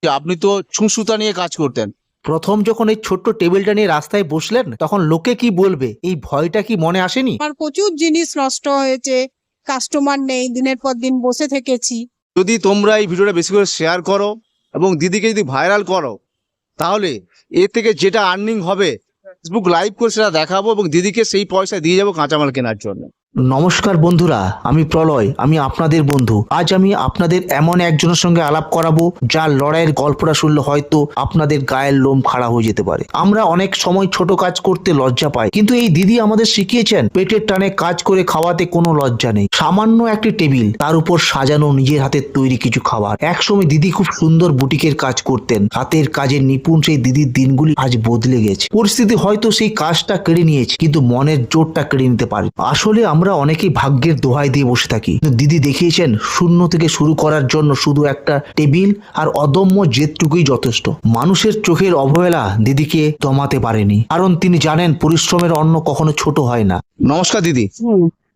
যে আপনি তো ছুঁচুতা নিয়ে কাজ করতেন। প্রথম যখন এই ছোট্ট টেবিলটা নিয়ে রাস্তায় বসলেন তখন লোকে কি বলবে এই ভয়টা কি মনে আসেনি? আমার প্রচুর জিনিস নষ্ট হয়েছে, কাস্টমার নেই, দিনের পর দিন বসে থেকেছি। যদি তোমরা এই ভিডিওটা বেশি করে শেয়ার করো এবং দিদিকে যদি ভাইরাল করো, তাহলে এ থেকে যেটা আর্নিং হবে ফেসবুক লাইভ করে সেটা দেখাবো এবং দিদিকে সেই পয়সা দিয়ে যাবো কাঁচামাল কেনার জন্য। নমস্কার বন্ধুরা, আমি প্রলয়, আমি আপনাদের বন্ধু। আজ আমি আপনাদের এমন একজনের সঙ্গে আলাপ করাবো যার লড়াইয়ের গল্পটা শুনলে হয়তো আপনাদের গায়ের লোম খাড়া হয়ে যেতে পারে। আমরা অনেক সময় ছোট কাজ করতে লজ্জা পাই, কিন্তু এই দিদি আমাদের শিখিয়েছেন পেটের টানে কাজ করে খাওয়াতে কোনো লজ্জা নেই। সামান্য একটি টেবিল, তার উপর সাজানো নিজের হাতের তৈরি কিছু খাবার। একসময় দিদি খুব সুন্দর বুটিকের কাজ করতেন। হাতের কাজের নিপুণ সেই দিদির দিনগুলি আজ বদলে গেছে। পরিস্থিতি হয়তো সেই কাজটা কেড়ে নিয়েছে, কিন্তু মনের জোরটা কেড়ে নিতে পারে। আসলে আমরা অনেকেই ভাগ্যের দোহাই দিয়ে বসে থাকি, কিন্তু দিদি দেখিয়েছেন শূন্য থেকে শুরু করার জন্য শুধু একটা টেবিল আর অদম্য জেদটুকুই যথেষ্ট। মানুষের চোখের অবহেলা দিদিকে দমাতে পারেনি, কারণ তিনি জানেন পরিশ্রমের অন্ন কখনো ছোট হয় না। নমস্কার দিদি।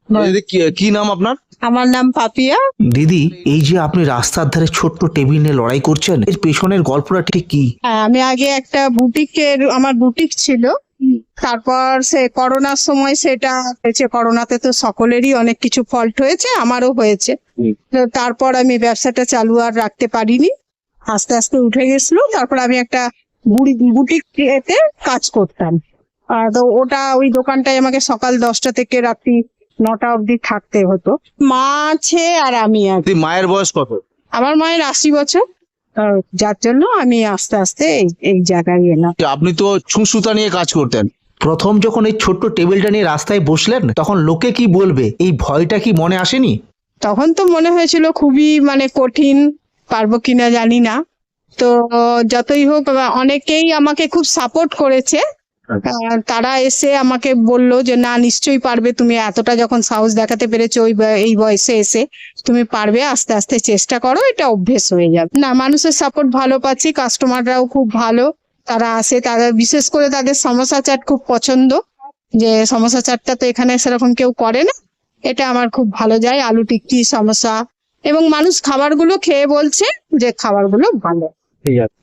দিদি কি নাম আপনার? আমার নাম পাপিয়া। দিদি, এই যে আপনি রাস্তার ধারে ছোট্ট টেবিল নিয়ে লড়াই করছেন, এর পেছনের গল্পটা ঠিক কি? হ্যাঁ, আমি আগে একটা আমার বুটিক ছিল। তারপর সে করোনার সময় সেটা হয়েছে। করোনাতে তো সকলেরই অনেক কিছু ফল্ট হয়েছে, আমারও হয়েছে। তো তারপর আমি ব্যবসাটা চালু আর রাখতে পারিনি, আস্তে আস্তে উঠে গেছিল। তারপর আমি একটা বুটিক এতে কাজ করতাম। তো ওই দোকানটায় আমাকে সকাল 10টা থেকে রাত্রি 9টা অবধি থাকতে হতো। মা আছে আর আমি আর দিদি মায়ের বয়স কত? আমার মায়ের 80 বছর। যার জন্য আমি আস্তে আস্তে এই জায়গায় এলাম। যে আপনি তো ছুঁচুতা নিয়ে কাজ করতেন। প্রথম যখন এই ছোট্ট টেবিলটা নিয়ে রাস্তায় বসলেন তখন লোকে কি বলবে এই ভয়টা কি মনে আসেনি? তখন তো মনে হয়েছিল খুবই কঠিন, পারবো কিনা জানি না। তো যতই হোক, অনেকেই আমাকে খুব সাপোর্ট করেছে। তারা এসে আমাকে বললো যে না, নিশ্চয়ই পারবে, তুমি এতটা যখন সাহস দেখাতে পেরেছো এই বয়সে এসে, তুমি পারবে, আস্তে আস্তে চেষ্টা করো, এটা অভ্যেস হয়ে যাবে। না, মানুষের সাপোর্ট ভালো পাচ্ছি, কাস্টমাররাও খুব ভালো। তারা আসে, তাদের বিশেষ করে তাদের সমোসা চাট খুব পছন্দ। যে সমোসা চাটটা তো এখানে সেরকম কেউ করে না, এটা আমার খুব ভালো যায়। আলু টিক্কি, সমোসা, এবং মানুষ খাবারগুলো খেয়ে বলছে যে খাবারগুলো ভালো।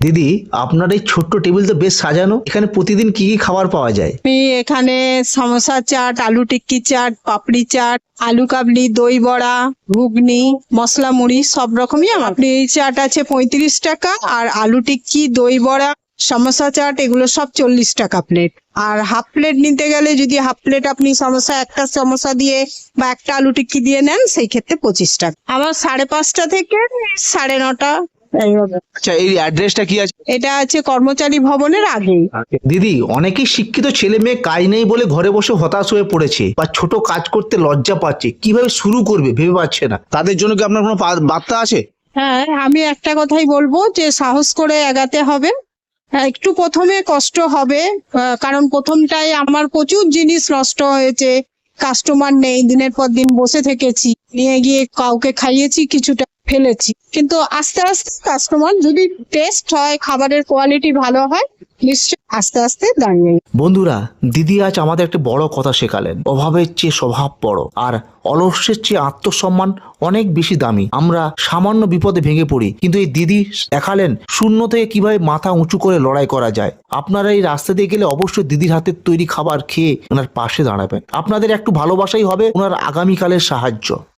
দিদি, আপনার এই ছোট্ট টেবিল তো বেশ সাজানো, এখানে প্রতিদিন কি কি খাবার পাওয়া যায়? আমি এখানে সমোসা চাট, আলু টিক্কি চাট, পাপড়ি চাট, আলু কাবলি, দই বড়া, ঘুগনি, মশলা মুড়ি, সব রকমই আমার। পাপড়ি চাট আছে 35 টাকা, আর আলু টিক্কি, দই বড়া, সমোসা চাট, এগুলো সব 40 টাকা প্লেট। আর হাফ প্লেট নিতে গেলে, যদি হাফ প্লেট আপনি একটা সমোসা দিয়ে বা একটা আলু টিক্কি দিয়ে নেন, সেই ক্ষেত্রে 25 টাকা। আমার 5:30 থেকে 9:30 এইভাবে। আচ্ছা, এই অ্যাড্রেসটা কি আছে? এটা আছে কর্মচারী ভবনের আগেই। দিদি, অনেকেই শিক্ষিত ছেলে মেয়ে কাজ নেই বলে ঘরে বসে হতাশ হয়ে পড়েছে বা ছোট কাজ করতে লজ্জা পাচ্ছে, কিভাবে শুরু করবে ভেবে পাচ্ছে না। তাদের জন্য কি আপনার কোনো বার্তা আছে? হ্যাঁ, আমি একটা কথাই বলবো যে সাহস করে এগাতে হবে। হ্যাঁ, একটু প্রথমে কষ্ট হবে, কারণ প্রথমটায় আমার প্রচুর জিনিস নষ্ট হয়েছে, কাস্টমার নেই, দিনের পর দিন বসে থেকেছি, নিয়ে গিয়ে কাউকে খাইয়েছি, কিছুটা ফেলেছি। কিন্তু আস্তে আস্তে কাস্টমার যদি টেস্ট হয়, খাবারের কোয়ালিটি ভালো হয়, নিশ্চয়ই আস্তে আস্তে দাঁড়িয়ে। বন্ধুরা, দিদি আজ আমাদের একটা বড় কথা শেখালেন। অভাবের চেয়ে স্বভাব বড়, আর অলস্যের চেয়ে আত্মসম্মান অনেক বেশি দামি। আমরা সামান্য বিপদে ভেঙে পড়ি, কিন্তু এই দিদি দেখালেন শূন্য থেকে কিভাবে মাথা উঁচু করে লড়াই করা যায়। আপনারা এই রাস্তা দিয়ে গেলে অবশ্যই দিদির হাতের তৈরি খাবার খেয়ে ওনার পাশে দাঁড়াবেন। আপনাদের একটু ভালোবাসাই হবে ওনার আগামীকালের সাহায্য।